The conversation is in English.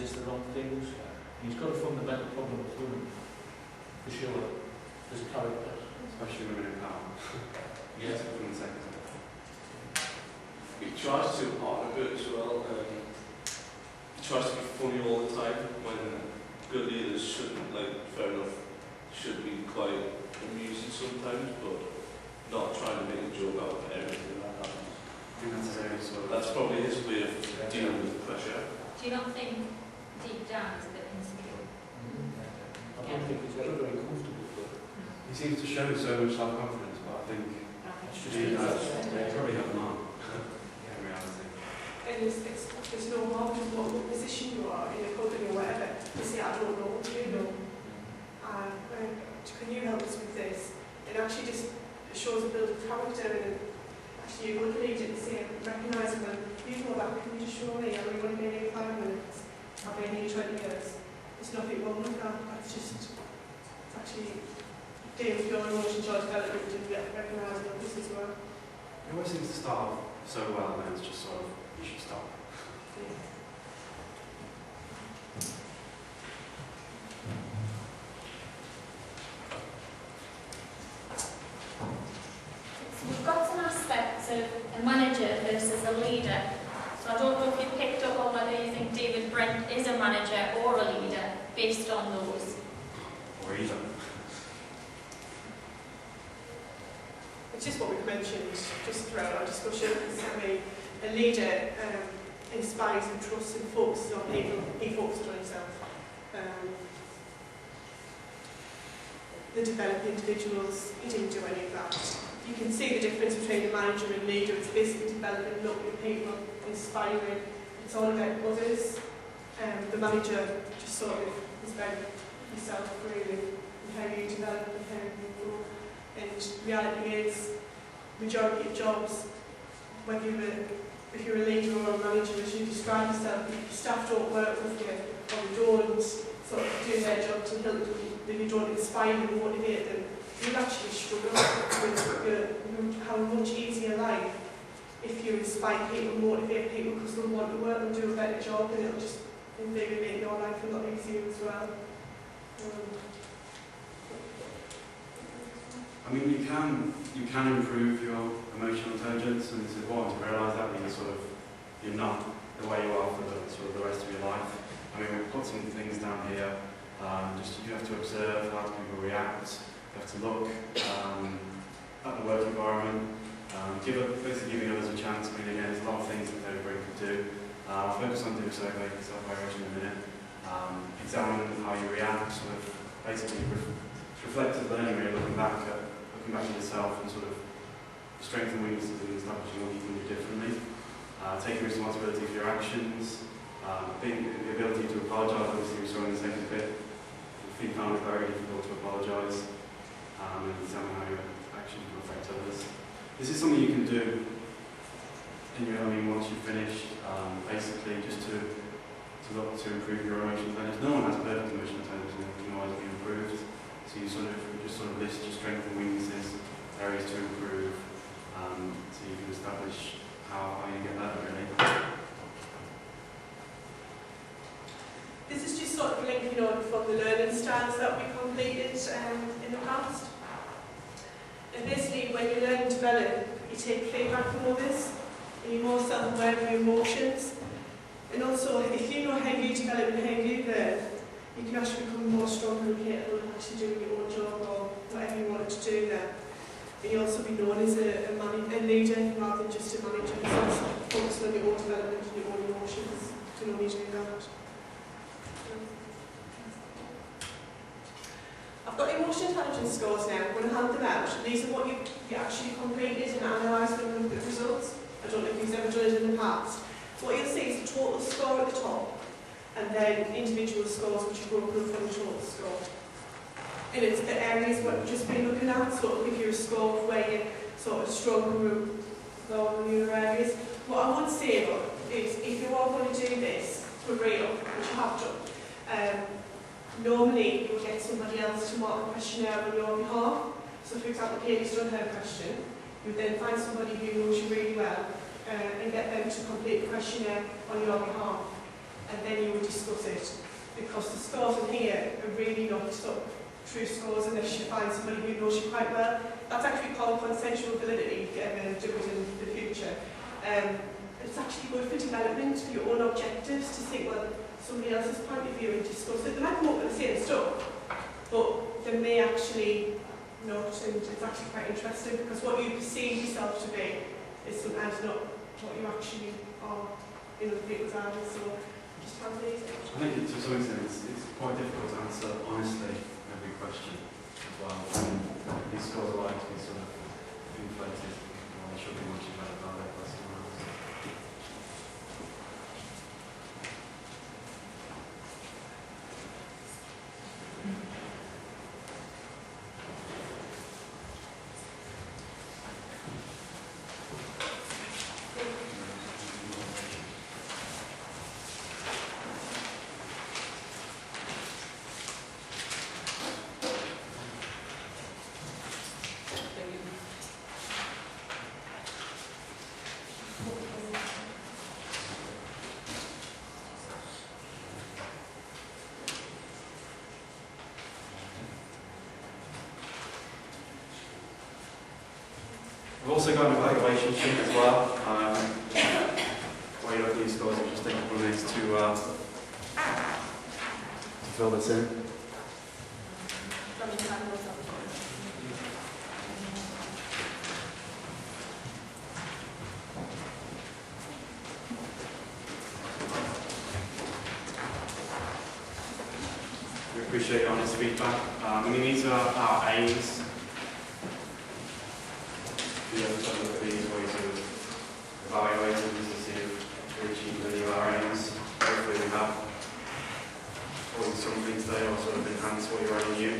says the wrong things. He's got a fundamental problem with women, for sure, as a character. Especially women in power. Yes. From the sector. He tries too hard a bit as well. He tries to be funny all the time when good leaders shouldn't, like, fair enough, should be quite amusing sometimes, but not trying to make a joke out of everything that happens. I think that's his area sort of. That's probably his way of dealing with the pressure. Do you not think deep down he's a bit insecure? I don't think he's ever very comfortable with it. He seems to show so much self-confidence, but I think he does. They probably have none. In reality. And there's no harm in what position you are in a company or whatever. You say, I don't know, do you know? Can you help us with this? It actually just shows a bit of character and actually a good leader to say, recognise when you know that, can you just show me? I've only been here 5 minutes. I've been here 20 years. There's nothing wrong with that. That's just, it's actually deal with your emotions, your development and recognising others as well. It always seems to start off so well, and it's just sort of, you should stop. Yeah. So we've got some aspects of a manager versus a leader. So I don't know if you picked up on whether you think David Brent is a manager or a leader based on those. Or either. It's just what we've mentioned just throughout our discussion. A leader inspires and trusts and focuses on people. He focuses on himself. The developing individuals, he didn't do any of that. You can see the difference between a manager and leader. It's basically developing, looking at people, inspiring. It's all about others. The manager just sort of is about yourself, really, and how you develop and how you grow. And reality is, majority of jobs, whether if you're a leader or a manager, as you describe yourself, if your staff don't work with you, or you don't sort of do their job to help them, if you don't inspire them and motivate them, you'll actually struggle with how much easier life if you inspire people, motivate people because they'll want to work and do a better job, and it'll just maybe make your life a lot easier as well. I mean, you can improve your emotional intelligence, and it's important to realise that you're not the way you are for the rest of your life. I mean, we've put some things down here. You have to observe how people react. You have to look at the work environment. Basically giving others a chance. I mean, again, there's a lot of things that everybody could do. I'll focus on doing self-evaluation in a minute. Examine how you react. Basically reflective learning, really looking back at yourself and strengths and weaknesses and establishing what you can do differently. Taking responsibility for your actions. The ability to apologise, obviously we saw in the second bit. If you found it very difficult to apologise, and examine how your actions will affect others. This is something you can do once you've finished, basically just to look to improve your emotional intelligence. No one has perfect emotional intelligence, and it can always be improved. So you just list your strengths and weaknesses, areas to improve, so you can establish how you get better, really. This is just sort of linking on from the learning styles that we completed in the past. And basically, when you learn and develop, you take feedback from others, and you're more self-aware of your emotions. And also, if you know how you develop and how you learn, you can actually become more stronger and capable of actually doing your own job or whatever you wanted to do there. And you'll also be known as a leader rather than just a manager. So focus on your own development and your own emotions to know you do that. I've got emotional intelligence scores now. I'm going to hand them out. These are what you actually completed and analysed and looked at the results. I don't know if you've ever done it in the past. What you'll see is the total score at the top, and then individual scores which are broken up from the total score. And it's the areas what we've just been looking at, so it'll give you a score of where you're sort of stronger or lower in the other areas. What I would say though is if you are going to do this for real, which you have done, normally you'll get somebody else to mark the questionnaire on your behalf. So for example, Katie's done her question, you would then find somebody who knows you really well and get them to complete the questionnaire on your behalf. and then you would discuss it. Because the scores in here are really not sort of true scores unless you find somebody who knows you quite well. That's actually called consensual validity, if you ever do it in the future. It's actually good for development, for your own objectives, to think, well, somebody else's point of view and discuss it. They might come up with the same stuff, but they may actually not, and it's actually quite interesting because what you perceive yourself to be is sometimes not what you actually are in other people's eyes. So just have these. I think to some extent it's quite difficult to answer honestly every question as well. These scores are like to be sort of inflated, or they should be much better valid by someone else. We've also got an evaluation sheet as well. While you look at these scores, I'll just take a couple of minutes to fill this in. We appreciate your honest feedback. These are our aims. We have to look at these ways of evaluating to see if we're achieving any of our aims. Hopefully we have taught you something today or sort of enhanced what you already knew.